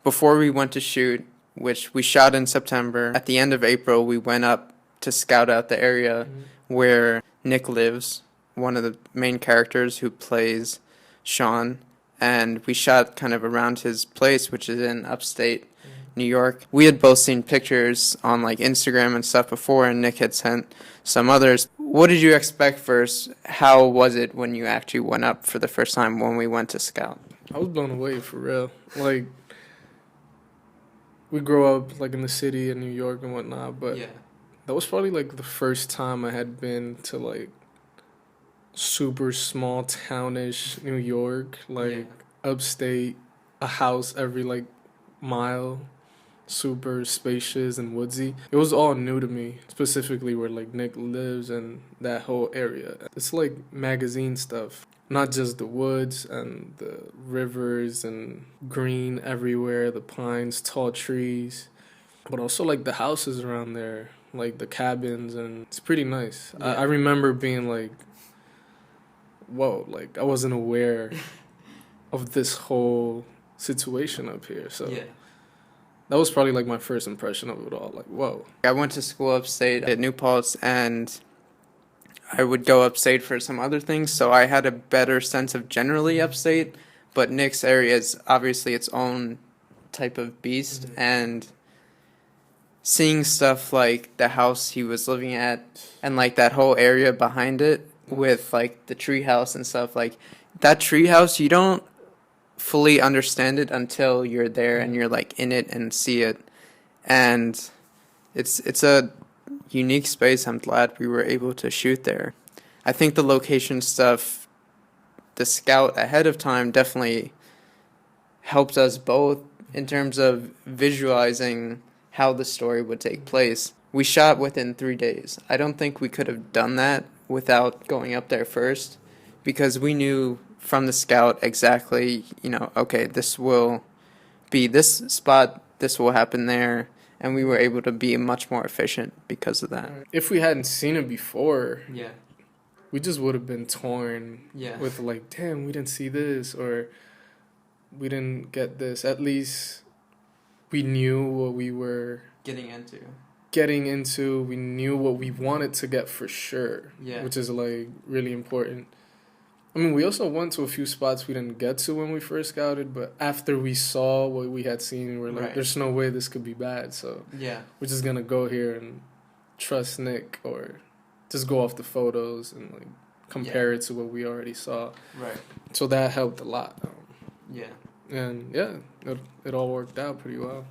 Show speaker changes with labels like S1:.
S1: before we went to shoot, which we shot in September, at the end of April, we went up to scout out the area where Nick lives, one of the main characters who plays Sean. And we shot kind of around his place, which is in upstate New York. We had both seen pictures on like Instagram and stuff before, and Nick had sent some others. What did you expect first? How was it when you actually went up for the first time when we went to scout?
S2: I was blown away for real. Like, we grew up like in the city in New York and whatnot, but that was probably like the first time I had been to like super small townish New York, like upstate, a house every like mile, super spacious and woodsy. It was all new to me, specifically where like Nick lives and that whole area. It's like magazine stuff, not just the woods and the rivers and green everywhere, the pines, tall trees, but also like the houses around there, like the cabins, and it's pretty nice. I remember being like, whoa, like I wasn't aware of this whole situation up here. So that was probably like my first impression of it all. Like, whoa.
S1: I went to school upstate at New Paltz, and I would go upstate for some other things, so I had a better sense of generally upstate, but Nick's area is obviously its own type of beast, and seeing stuff like the house he was living at and like that whole area behind it with like the tree house and stuff, like that tree house, you don't fully understand it until you're there and you're like in it and see it, and it's a unique space. I'm glad we were able to shoot there. I think the location stuff, the scout ahead of time definitely helped us both in terms of visualizing how the story would take place. We shot within 3 days. I don't think we could have done that without going up there first, because we knew from the scout exactly, okay, this will be this spot, this will happen there, and we were able to be much more efficient because of that.
S2: If we hadn't seen it before, we just would have been torn with like, damn, we didn't see this, or we didn't get this. At least we knew what we were getting into. We knew what we wanted to get for sure, which is like really important. I mean, we also went to a few spots we didn't get to when we first scouted, but after we saw what we had seen, we're like, there's no way this could be bad, so we're just gonna go here and trust Nick, or just go off the photos and like compare it to what we already saw. So that helped a lot. And it all worked out pretty well.